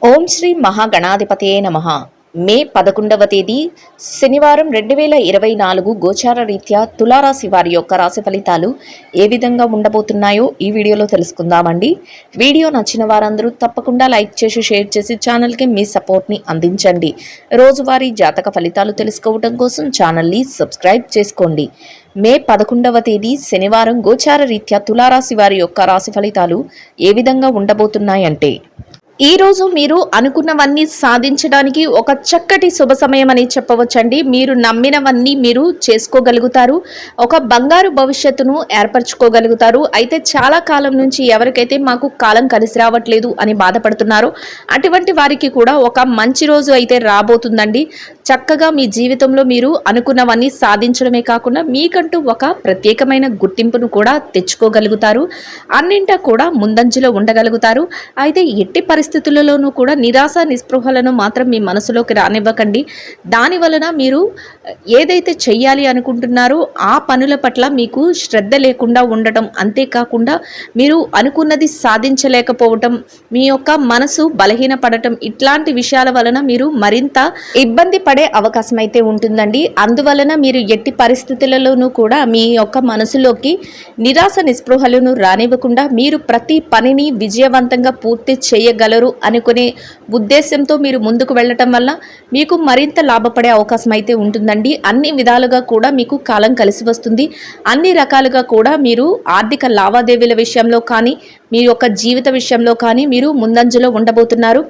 ఓం శ్రీ మహాగణాధిపతయే నమః. మే 11వ తేదీ శనివారం 2024 గోచార రీత్యా తులారాశి వారి యొక్క రాశి ఫలితాలు ఏ విధంగా ఉండబోతున్నాయో ఈ వీడియోలో తెలుసుకుందామండి. వీడియో నచ్చిన వారందరూ తప్పకుండా లైక్ చేసి షేర్ చేసి ఛానల్కి మీ సపోర్ట్ని అందించండి. రోజువారీ జాతక ఫలితాలు తెలుసుకోవడం కోసం ఛానల్ని సబ్స్క్రైబ్ చేసుకోండి. మే 11వ తేదీ శనివారం గోచార రీత్యా తులారాశి వారి యొక్క రాశి ఫలితాలు ఏ విధంగా ఉండబోతున్నాయంటే, ఈ రోజు మీరు అనుకున్నవన్నీ సాధించడానికి ఒక చక్కటి శుభ సమయం అని చెప్పవచ్చండి. మీరు నమ్మినవన్నీ మీరు చేసుకోగలుగుతారు. ఒక బంగారు భవిష్యత్తును ఏర్పరచుకోగలుగుతారు. అయితే చాలా కాలం నుంచి ఎవరికైతే మాకు కాలం కలిసి రావట్లేదు అని బాధపడుతున్నారో అటువంటి వారికి కూడా ఒక మంచి రోజు అయితే రాబోతుందండి. చక్కగా మీ జీవితంలో మీరు అనుకున్నవన్నీ సాధించడమే కాకుండా మీకంటూ ఒక ప్రత్యేకమైన గుర్తింపును కూడా తెచ్చుకోగలుగుతారు. అన్నింటా కూడా ముందంజలో ఉండగలుగుతారు. అయితే ఎట్టి పరిస్థితులలోనూ కూడా నిరాశ నిస్పృహలను మాత్రం మీ మనసులోకి రానివ్వకండి. దాని వలన మీరు ఏదైతే చెయ్యాలి అనుకుంటున్నారో ఆ పనుల పట్ల మీకు శ్రద్ధ లేకుండా ఉండటం, అంతేకాకుండా మీరు అనుకున్నది సాధించలేకపోవటం, మీ యొక్క మనసు బలహీనపడటం, ఇట్లాంటి విషయాల వలన మీరు మరింత ఇబ్బంది పడే అవకాశం అయితే ఉంటుందండి. అందువలన మీరు ఎట్టి పరిస్థితులలోనూ కూడా మీ యొక్క మనసులోకి నిరాశ నిస్పృహలను రానివ్వకుండా మీరు ప్రతి పనిని విజయవంతంగా పూర్తి చేయగలరు అనుకునే ఉద్దేశంతో మీరు ముందుకు వెళ్ళటం వల్ల మీకు మరింత లాభపడే అవకాశం అయితే ఉంటుందండి. అన్ని విధాలుగా కూడా మీకు కాలం కలిసి వస్తుంది. అన్ని రకాలుగా కూడా మీరు ఆర్థిక లావాదేవీల విషయంలో కానీ మీ యొక్క జీవిత విషయంలో కానీ మీరు ముందంజలో ఉండబోతున్నారు.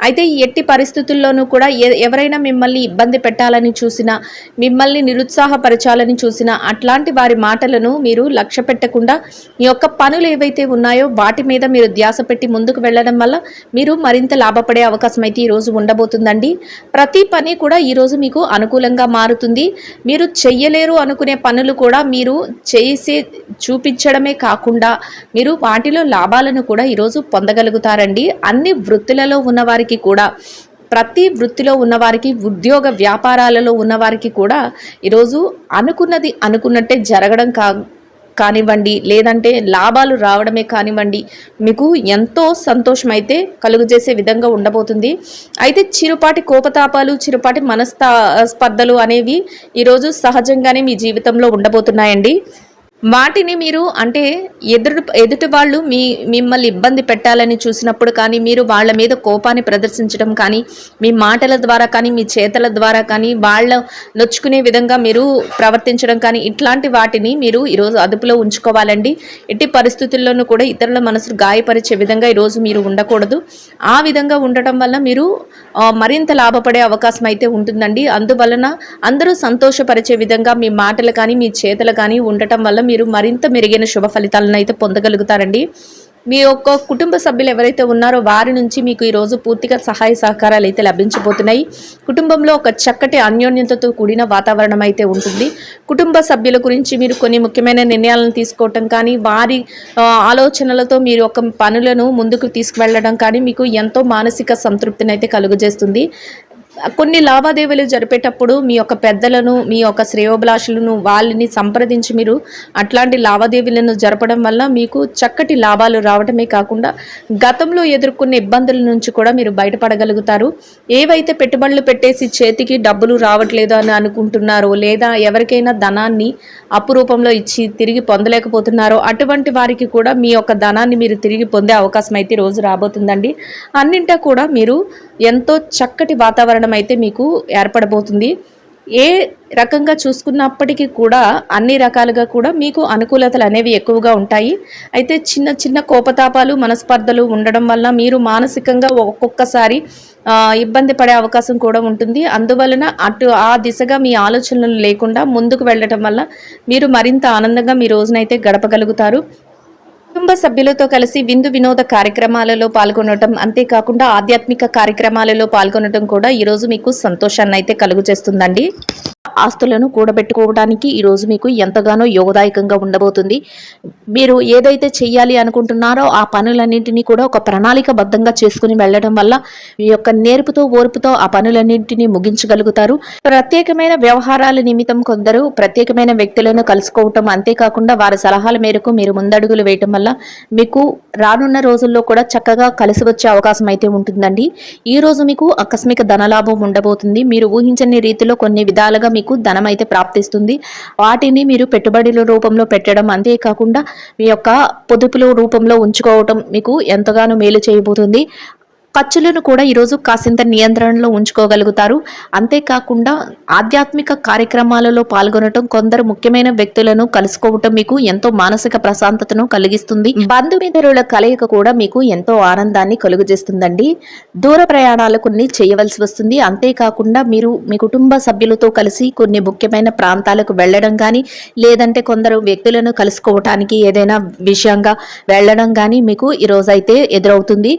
అయితే ఎట్టి పరిస్థితుల్లోనూ కూడా ఎవరైనా మిమ్మల్ని ఇబ్బంది పెట్టాలని చూసినా, మిమ్మల్ని నిరుత్సాహపరచాలని చూసినా అట్లాంటి వారి మాటలను మీరు లక్ష్య పెట్టకుండా మీ యొక్క పనులు ఏవైతే ఉన్నాయో వాటి మీద మీరు ధ్యాస పెట్టి ముందుకు వెళ్ళడం వల్ల మీరు మరింత లాభపడే అవకాశం అయితే ఈరోజు ఉండబోతుందండి. ప్రతి పని కూడా ఈరోజు మీకు అనుకూలంగా మారుతుంది. మీరు చెయ్యలేరు అనుకునే పనులు కూడా మీరు చేసి చూపించడమే కాకుండా మీరు వాటిలో లాభాలను కూడా ఈరోజు పొందగలుగుతారండి. అన్ని వృత్తులలో ఉన్నవారికి కూడా, ప్రతి వృత్తిలో ఉన్నవారికి, ఉద్యోగ వ్యాపారాలలో ఉన్నవారికి కూడా ఈరోజు అనుకున్నది అనుకున్నట్టే జరగడం కానివ్వండి, లేదంటే లాభాలు రావడమే కానివ్వండి, మీకు ఎంతో సంతోషం అయితే కలుగజేసే విధంగా ఉండబోతుంది. అయితే చిరుపాటి కోపతాపాలు, చిరుపాటి స్పర్ధలు అనేవి ఈరోజు సహజంగానే మీ జీవితంలో ఉండబోతున్నాయండి. వాటిని మీరు అంటే ఎదుటి వాళ్ళు మిమ్మల్ని ఇబ్బంది పెట్టాలని చూసినప్పుడు కానీ, మీరు వాళ్ళ మీద కోపాన్ని ప్రదర్శించడం కానీ, మీ మాటల ద్వారా కానీ, మీ చేతల ద్వారా కానీ, వాళ్ళ నొచ్చుకునే విధంగా మీరు ప్రవర్తించడం కానీ, ఇట్లాంటి వాటిని మీరు ఈరోజు అదుపులో ఉంచుకోవాలండి. ఎట్టి పరిస్థితుల్లోనూ కూడా ఇతరుల మనసును గాయపరిచే విధంగా ఈరోజు మీరు ఉండకూడదు. ఆ విధంగా ఉండటం వల్ల మీరు మరింత లాభపడే అవకాశం అయితే ఉంటుందండి. అందువలన అందరూ సంతోషపరిచే విధంగా మీ మాటలు కానీ, మీ చేతలు కానీ ఉండటం వల్ల మీరు మరింత మెరుగైన శుభ ఫలితాలను అయితే పొందగలుగుతారండి. మీ యొక్క కుటుంబ సభ్యులు ఎవరైతే ఉన్నారో వారి నుంచి మీకు ఈరోజు పూర్తిగా సహాయ సహకారాలు అయితే లభించబోతున్నాయి. కుటుంబంలో ఒక చక్కటి అన్యోన్యతతో కూడిన వాతావరణం అయితే ఉంటుంది. కుటుంబ సభ్యుల గురించి మీరు కొన్ని ముఖ్యమైన నిర్ణయాలను తీసుకోవటం కానీ, వారి ఆలోచనలతో మీరు ఒక పనులను ముందుకు తీసుకువెళ్ళడం కానీ మీకు ఎంతో మానసిక సంతృప్తిని అయితే కలుగజేస్తుంది. కొన్ని లావాదేవీలు జరిపేటప్పుడు మీ యొక్క పెద్దలను, మీ యొక్క శ్రేయోభిలాషులను వాళ్ళని సంప్రదించి మీరు అట్లాంటి లావాదేవీలను జరపడం వల్ల మీకు చక్కటి లాభాలు రావడమే కాకుండా గతంలో ఎదుర్కొన్న ఇబ్బందుల నుంచి కూడా మీరు బయటపడగలుగుతారు. ఏవైతే పెట్టుబడులు పెట్టేసి చేతికి డబ్బులు రావట్లేదు అని అనుకుంటున్నారో, లేదా ఎవరికైనా ధనాన్ని అప్పు రూపంలో ఇచ్చి తిరిగి పొందలేకపోతున్నారో అటువంటి వారికి కూడా మీ యొక్క ధనాన్ని మీరు తిరిగి పొందే అవకాశం అయితే రోజు రాబోతుందండి. అన్నింటా కూడా మీరు ఎంతో చక్కటి వాతావరణం అయితే మీకు ఏర్పడబోతుంది. ఏ రకంగా చూసుకున్నప్పటికీ కూడా అన్ని రకాలుగా కూడా మీకు అనుకూలతలు అనేవి ఎక్కువగా ఉంటాయి. అయితే చిన్న చిన్న కోపతాపాలు, మనస్పర్ధలు ఉండడం వల్ల మీరు మానసికంగా ఒక్కొక్కసారి ఇబ్బంది పడే అవకాశం కూడా ఉంటుంది. అందువలన ఆ దిశగా మీ ఆలోచనలు లేకుండా ముందుకు వెళ్ళటం వల్ల మీరు మరింత ఆనందంగా మీ రోజునైతే గడపగలుగుతారు. కుటుంబ సభ్యులతో కలిసి విందు వినోద కార్యక్రమాలలో పాల్గొనడం, అంతేకాకుండా ఆధ్యాత్మిక కార్యక్రమాలలో పాల్గొనడం కూడా ఈరోజు మీకు సంతోషాన్ని అయితే కలుగజేస్తుందండి. ఆస్తులను కూడబెట్టుకోవడానికి ఈరోజు మీకు ఎంతగానో యోగదాయకంగా ఉండబోతుంది. మీరు ఏదైతే చెయ్యాలి అనుకుంటున్నారో ఆ పనులన్నింటినీ కూడా ఒక ప్రణాళికబద్ధంగా చేసుకుని వెళ్ళడం వల్ల మీ యొక్క నేర్పుతో ఓర్పుతో ఆ పనులన్నింటినీ ముగించగలుగుతారు. ప్రత్యేకమైన వ్యవహారాల నిమిత్తం కొందరు ప్రత్యేకమైన వ్యక్తులను కలుసుకోవటం, అంతేకాకుండా వారి సలహాల మేరకు మీరు ముందడుగులు వేయటం వల్ల మీకు రానున్న రోజుల్లో కూడా చక్కగా కలిసి వచ్చే అవకాశం అయితే ఉంటుందండి. ఈ రోజు మీకు ఆకస్మిక ధనలాభం ఉండబోతుంది. మీరు ఊహించని రీతిలో కొన్ని విధాలుగా మీకు ధనం అయితే ప్రాప్తిస్తుంది. వాటిని మీరు పెట్టుబడుల రూపంలో పెట్టడం, అంతేకాకుండా మీ యొక్క పొదుపుల రూపంలో ఉంచుకోవటం మీకు ఎంతగానో మేలు చేయబోతుంది. ఖర్చులను కూడా ఈరోజు కాసింత నియంత్రణలో ఉంచుకోగలుగుతారు. అంతేకాకుండా ఆధ్యాత్మిక కార్యక్రమాలలో పాల్గొనటం, కొందరు ముఖ్యమైన వ్యక్తులను కలుసుకోవటం మీకు ఎంతో మానసిక ప్రశాంతతను కలిగిస్తుంది. బంధుమిత్రుల కలయిక కూడా మీకు ఎంతో ఆనందాన్ని కలుగజేస్తుందండి. దూర ప్రయాణాలు కొన్ని చేయవలసి వస్తుంది. అంతేకాకుండా మీరు మీ కుటుంబ సభ్యులతో కలిసి కొన్ని ముఖ్యమైన ప్రాంతాలకు వెళ్ళడం కానీ, లేదంటే కొందరు వ్యక్తులను కలుసుకోవటానికి ఏదైనా విషయంగా వెళ్ళడం కానీ మీకు ఈరోజైతే ఎదురవుతుంది.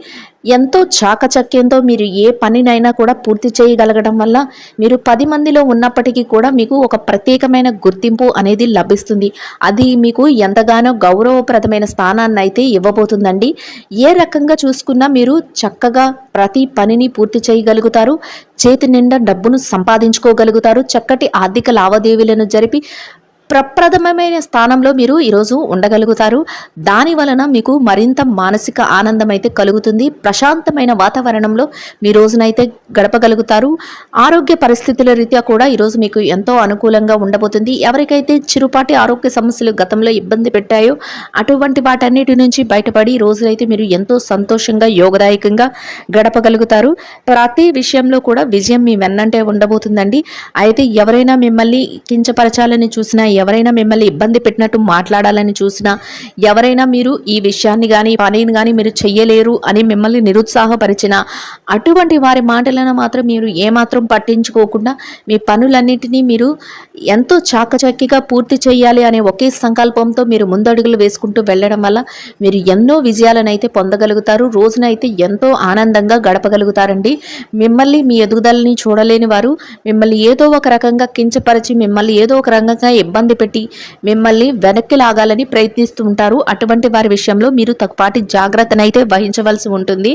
ఎంతో చాకచక్యంతో మీరు ఏ పనినైనా కూడా పూర్తి చేయగలగడం వల్ల మీరు 10 మందిలో ఉన్నప్పటికీ కూడా మీకు ఒక ప్రత్యేకమైన గుర్తింపు అనేది లభిస్తుంది. అది మీకు ఎంతగానో గౌరవప్రదమైన స్థానాన్ని అయితే ఇవ్వబోతుందండి. ఏ రకంగా చూసుకున్నా మీరు చక్కగా ప్రతి పనిని పూర్తి చేయగలుగుతారు. చేతి నిండా డబ్బును సంపాదించుకోగలుగుతారు. చక్కటి ఆర్థిక లావాదేవీలను జరిపి ప్రప్రథమమైన స్థానంలో మీరు ఈరోజు ఉండగలుగుతారు. దాని వలన మీకు మరింత మానసిక ఆనందం అయితే కలుగుతుంది. ప్రశాంతమైన వాతావరణంలో మీ రోజునైతే గడపగలుగుతారు. ఆరోగ్య పరిస్థితుల రీత్యా కూడా ఈరోజు మీకు ఎంతో అనుకూలంగా ఉండబోతుంది. ఎవరికైతే చిరుపాటి ఆరోగ్య సమస్యలు గతంలో ఇబ్బంది పెట్టాయో అటువంటి వాటన్నిటి నుంచి బయటపడి ఈ రోజునైతే మీరు ఎంతో సంతోషంగా యోగదాయకంగా గడపగలుగుతారు. ప్రతి విషయంలో కూడా విజయం మీ వెన్నంటే ఉండబోతుందండి. అయితే ఎవరైనా మిమ్మల్ని కించపరచాలని చూసినా, ఎవరైనా మిమ్మల్ని ఇబ్బంది పెట్టినట్టు మాట్లాడాలని చూసినా, ఎవరైనా మీరు ఈ విషయాన్ని కానీ పనిని కానీ మీరు చెయ్యలేరు అని మిమ్మల్ని నిరుత్సాహపరిచినా, అటువంటి వారి మాటలను మాత్రం మీరు ఏమాత్రం పట్టించుకోకుండా మీ పనులన్నింటినీ మీరు ఎంతో చాకచక్యంగా పూర్తి చేయాలి అనే ఒకే సంకల్పంతో మీరు ముందడుగులు వేసుకుంటూ వెళ్ళడం వల్ల మీరు ఎన్నో విజయాలను అయితే పొందగలుగుతారు. రోజునైతే ఎంతో ఆనందంగా గడపగలుగుతారండి. మిమ్మల్ని మీ ఎదుగుదలని చూడలేని వారు మిమ్మల్ని ఏదో ఒక రకంగా కించపరిచి, మిమ్మల్ని ఏదో ఒక రకంగా ఇబ్బంది పెట్టి మిమ్మల్ని వెనక్కి లాగాలని ప్రయత్నిస్తూ ఉంటారు. అటువంటి వారి విషయంలో మీరు తగుపాటి జాగ్రత్తనైతే వహించవలసి ఉంటుంది.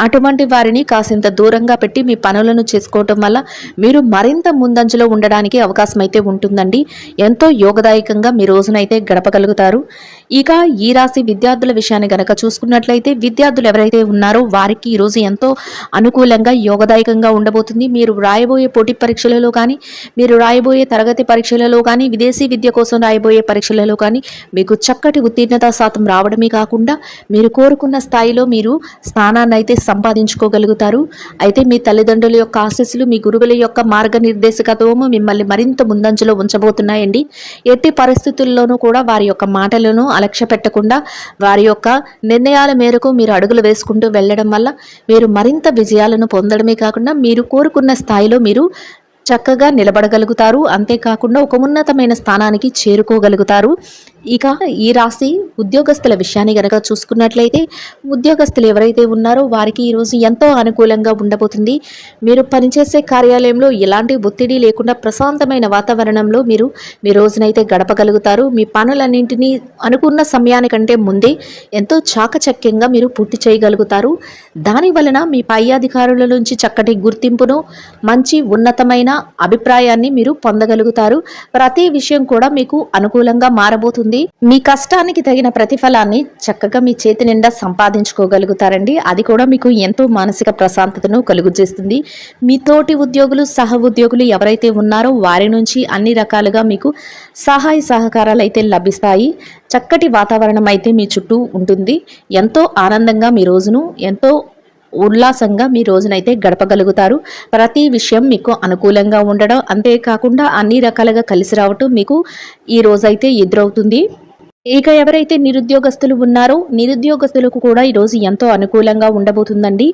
అటువంటి వారిని కాసింత దూరంగా పెట్టి మీ పనులను చేసుకోవటం వల్ల మీరు మరింత ముందంజలో ఉండడానికి అవకాశం అయితే ఉంటుందండి. ఎంతో యోగదాయకంగా మీ రోజునైతే గడపగలుగుతారు. ఇక ఈ రాశి విద్యార్థుల విషయాన్ని గనక చూసుకున్నట్లయితే, విద్యార్థులు ఎవరైతే ఉన్నారో వారికి ఈరోజు ఎంతో అనుకూలంగా యోగదాయకంగా ఉండబోతుంది. మీరు రాయబోయే పోటీ పరీక్షలలో కానీ, మీరు రాయబోయే తరగతి పరీక్షలలో కానీ, విదేశీ విద్య కోసం రాయబోయే పరీక్షలలో కానీ మీకు చక్కటి ఉత్తీర్ణత శాతం రావడమే కాకుండా మీరు కోరుకున్న స్థాయిలో మీరు స్థానాన్ని అయితే సంపాదించుకోగలుగుతారు. అయితే మీ తల్లిదండ్రుల యొక్క ఆశీస్సులు, మీ గురువుల యొక్క మార్గనిర్దేశకత్వము మిమ్మల్ని మరింత ముందంజలో ఉంచబోతున్నాయండి. ఎట్టి పరిస్థితుల్లోనూ కూడా వారి యొక్క మాటలను అలక్ష్య పెట్టకుండా వారి యొక్క నిర్ణయాల మేరకు మీరు అడుగులు వేసుకుంటూ వెళ్ళడం వల్ల మీరు మరింత విజయాలను పొందడమే కాకుండా మీరు కోరుకున్న స్థాయిలో మీరు చక్కగా నిలబడగలుగుతారు. అంతేకాకుండా ఒక ఉన్నతమైన స్థానానికి చేరుకోగలుగుతారు. ఇక ఈ రాశి ఉద్యోగస్తుల విషయాన్ని గనక చూసుకున్నట్లయితే, ఉద్యోగస్తులు ఎవరైతే ఉన్నారో వారికి ఈరోజు ఎంతో అనుకూలంగా ఉండబోతుంది. మీరు పనిచేసే కార్యాలయంలో ఎలాంటి ఒత్తిడి లేకుండా ప్రశాంతమైన వాతావరణంలో మీరు మీ రోజునైతే గడపగలుగుతారు. మీ పనులన్నింటినీ అనుకున్న సమయానికంటే ముందే ఎంతో చాకచక్యంగా మీరు పూర్తి చేయగలుగుతారు. దాని వలన మీ పై అధికారుల నుంచి చక్కటి గుర్తింపును, మంచి ఉన్నతమైన అభిప్రాయాన్ని మీరు పొందగలుగుతారు. ప్రతి విషయం కూడా మీకు అనుకూలంగా మారబోతుంది. మీ కష్టానికి తగిన ప్రతిఫలాన్ని చక్కగా మీ చేతి నిండా సంపాదించుకోగలుగుతారండి. అది కూడా మీకు ఎంతో మానసిక ప్రశాంతతను కలుగజేస్తుంది. మీ తోటి ఉద్యోగులు, సహ ఉద్యోగులు ఎవరైతే ఉన్నారో వారి నుంచి అన్ని రకాలుగా మీకు సహాయ సహకారాలు అయితే లభిస్తాయి. చక్కటి వాతావరణం అయితే మీ చుట్టూ ఉంటుంది. ఎంతో ఆనందంగా మీ రోజును ఎంతో ఉల్లాసంగా మీ రోజునైతే గడపగలుగుతారు. ప్రతి విషయం మీకు అనుకూలంగా ఉండడం, అంతేకాకుండా అన్ని రకాలుగా కలిసి రావటం మీకు ఈ రోజైతే ఎదురవుతుంది. ఇక ఎవరైతే నిరుద్యోగస్తులు ఉన్నారో నిరుద్యోగస్తులకు కూడా ఈరోజు ఎంతో అనుకూలంగా ఉండబోతుందండి.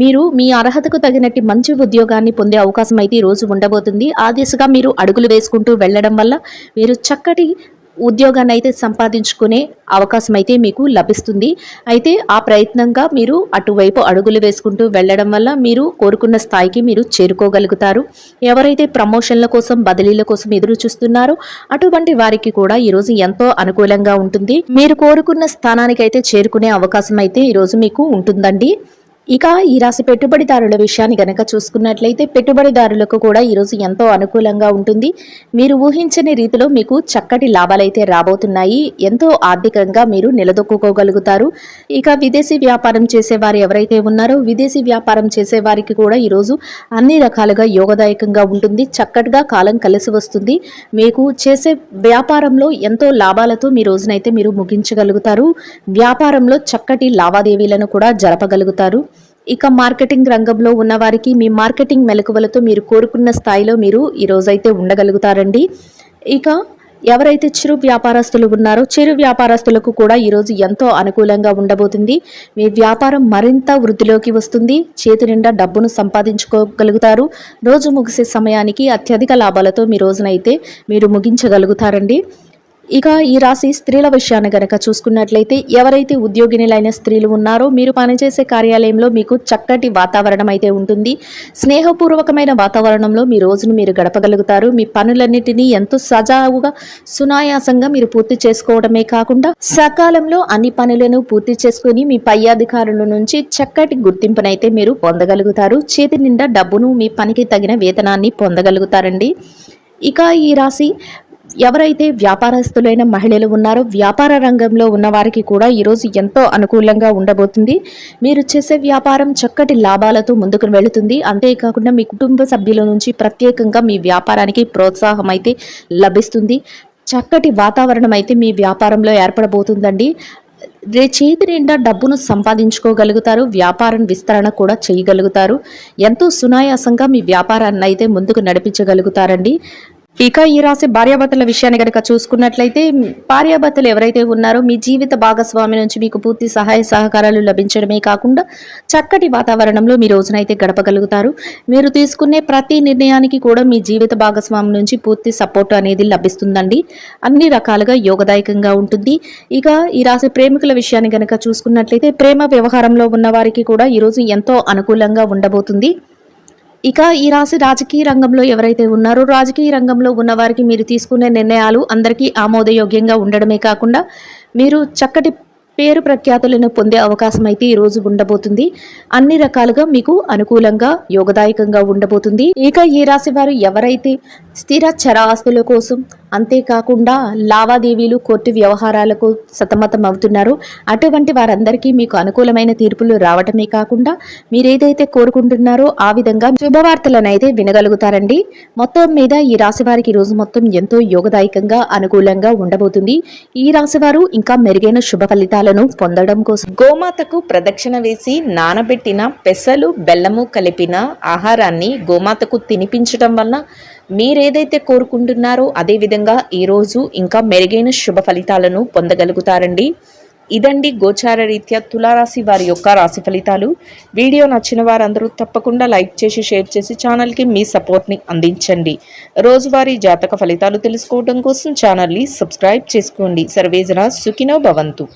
మీరు మీ అర్హతకు తగినట్టు మంచి ఉద్యోగాన్ని పొందే అవకాశం అయితే ఈరోజు ఉండబోతుంది. ఆ దిశగా మీరు అడుగులు వేసుకుంటూ వెళ్ళడం వల్ల మీరు చక్కటి ఉద్యోగాన్ని అయితే సంపాదించుకునే అవకాశం అయితే మీకు లభిస్తుంది. అయితే ఆ ప్రయత్నంగా మీరు అటువైపు అడుగులు వేసుకుంటూ వెళ్ళడం వల్ల మీరు కోరుకున్న స్థాయికి మీరు చేరుకోగలుగుతారు. ఎవరైతే ప్రమోషన్ల కోసం బదిలీల కోసం ఎదురు చూస్తున్నారో అటువంటి వారికి కూడా ఈరోజు ఎంతో అనుకూలంగా ఉంటుంది. మీరు కోరుకున్న స్థానానికి అయితే చేరుకునే అవకాశం అయితే ఈరోజు మీకు ఉంటుందండి. ఇక ఈ రాశి పెట్టుబడిదారుల విషయాన్ని గనక చూసుకున్నట్లయితే పెట్టుబడిదారులకు కూడా ఈరోజు ఎంతో అనుకూలంగా ఉంటుంది. మీరు ఊహించని రీతిలో మీకు చక్కటి లాభాలైతే రాబోతున్నాయి. ఎంతో ఆర్థికంగా మీరు నిలదొక్కుకోగలుగుతారు. ఇక విదేశీ వ్యాపారం చేసేవారు ఎవరైతే ఉన్నారో విదేశీ వ్యాపారం చేసేవారికి కూడా ఈరోజు అన్ని రకాలుగా యోగదాయకంగా ఉంటుంది. చక్కటిగా కాలం కలిసి వస్తుంది. మీకు చేసే వ్యాపారంలో ఎంతో లాభాలతో మీ రోజునైతే మీరు ముగించగలుగుతారు. వ్యాపారంలో చక్కటి లావాదేవీలను కూడా జరపగలుగుతారు. ఇక మార్కెటింగ్ రంగంలో ఉన్న వారికి మీ మార్కెటింగ్ మెలకువలతో మీరు కోరుకున్న స్థాయిలో మీరు ఈ రోజైతే ఉండగలుగుతారండి. ఇక ఎవరైతే చిరు వ్యాపారస్తులు ఉన్నారో చిరు వ్యాపారస్తులకు కూడా ఈరోజు ఎంతో అనుకూలంగా ఉండబోతుంది. మీ వ్యాపారం మరింత వృద్ధిలోకి వస్తుంది. చేతి నిండా డబ్బును సంపాదించుకోగలుగుతారు. రోజు ముగిసే సమయానికి అత్యధిక లాభాలతో మీ రోజునైతే మీరు ముగించగలుగుతారండి. ఇక ఈ రాశి స్త్రీల విషయాన్ని గనక చూసుకున్నట్లయితే ఎవరైతే ఉద్యోగినులైన స్త్రీలు ఉన్నారో మీరు పనిచేసే కార్యాలయంలో మీకు చక్కటి వాతావరణం అయితే ఉంటుంది. స్నేహపూర్వకమైన వాతావరణంలో మీ రోజును మీరు గడపగలుగుతారు. మీ పనులన్నిటినీ ఎంతో సజావుగా సునాయాసంగా మీరు పూర్తి చేసుకోవడమే కాకుండా సకాలంలో అన్ని పనులను పూర్తి చేసుకుని మీ పై అధికారుల నుంచి చక్కటి గుర్తింపునైతే మీరు పొందగలుగుతారు. చేతి నిండా డబ్బును మీ పనికి తగిన వేతనాన్ని పొందగలుగుతారండి. ఇక ఈ రాశి ఎవరైతే వ్యాపారస్తులైన మహిళలు ఉన్నారో వ్యాపార రంగంలో ఉన్న వారికి కూడా ఈరోజు ఎంతో అనుకూలంగా ఉండబోతుంది. మీరు చేసే వ్యాపారం చక్కటి లాభాలతో ముందుకు వెళుతుంది. అంతేకాకుండా మీ కుటుంబ సభ్యుల నుంచి ప్రత్యేకంగా మీ వ్యాపారానికి ప్రోత్సాహం అయితే లభిస్తుంది. చక్కటి వాతావరణం అయితే మీ వ్యాపారంలో ఏర్పడబోతుందండి. చేతి నిండా డబ్బును సంపాదించుకోగలుగుతారు. వ్యాపారం విస్తరణ కూడా చేయగలుగుతారు. ఎంతో సునాయాసంగా మీ వ్యాపారాన్ని అయితే ముందుకు నడిపించగలుగుతారండి. ఇక ఈ రాశి భార్యాభర్తల విషయాన్ని కనుక చూసుకున్నట్లయితే భార్యాభర్తలు ఎవరైతే ఉన్నారో మీ జీవిత భాగస్వామి నుంచి మీకు పూర్తి సహాయ సహకారాలు లభించడమే కాకుండా చక్కటి వాతావరణంలో మీ రోజునైతే గడపగలుగుతారు. మీరు తీసుకునే ప్రతి నిర్ణయానికి కూడా మీ జీవిత భాగస్వామి నుంచి పూర్తి సపోర్ట్ అనేది లభిస్తుందండి. అన్ని రకాలుగా యోగదాయకంగా ఉంటుంది. ఇక ఈ రాశి ప్రేమికుల విషయాన్ని కనుక చూసుకున్నట్లయితే ప్రేమ వ్యవహారంలో ఉన్న వారికి కూడా ఈరోజు ఎంతో అనుకూలంగా ఉండబోతుంది. ఇక ఈ రాశి రాజకీయ రంగంలో ఎవరైతే ఉన్నారో రాజకీయ రంగంలో ఉన్న వారికి మీరు తీసుకునే నిర్ణయాలు అందరికీ ఆమోదయోగ్యంగా ఉండడమే కాకుండా మీరు చక్కటి పేరు ప్రఖ్యాతులను పొందే అవకాశం అయితే ఈ రోజు ఉండబోతుంది. అన్ని రకాలుగా మీకు అనుకూలంగా యోగదాయకంగా ఉండబోతుంది. ఇక ఈ రాశి వారు ఎవరైతే స్థిర చర ఆస్తుల కోసం అంతేకాకుండా లావాదేవీలు కోర్టు వ్యవహారాలకు సతమతం అవుతున్నారో అటువంటి వారందరికీ మీకు అనుకూలమైన తీర్పులు రావటమే కాకుండా మీరేదైతే కోరుకుంటున్నారో ఆ విధంగా శుభవార్తలను అయితే వినగలుగుతారండి. మొత్తం మీద ఈ రాశి వారికి రోజు మొత్తం ఎంతో యోగదాయకంగా అనుకూలంగా ఉండబోతుంది. ఈ రాశి వారు ఇంకా మెరుగైన శుభ ఫలితాలను పొందడం కోసం గోమాతకు ప్రదక్షిణ వేసి నానబెట్టిన పెసలు బెల్లము కలిపిన ఆహారాన్ని గోమాతకు తినిపించడం వలన మీరేదైతే కోరుకుంటున్నారో అదే విధంగా ఈరోజు ఇంకా మెరుగైన శుభ ఫలితాలను పొందగలుగుతారండి. ఇదండి గోచార రీత్యా తులారాశి వారి యొక్క రాశి ఫలితాలు. వీడియో నచ్చిన వారందరూ తప్పకుండా లైక్ చేసి షేర్ చేసి ఛానల్కి మీ సపోర్ట్ని అందించండి. రోజువారీ జాతక ఫలితాలు తెలుసుకోవడం కోసం ఛానల్ని సబ్స్క్రైబ్ చేసుకోండి. సర్వేజన సుఖినో భవంతు.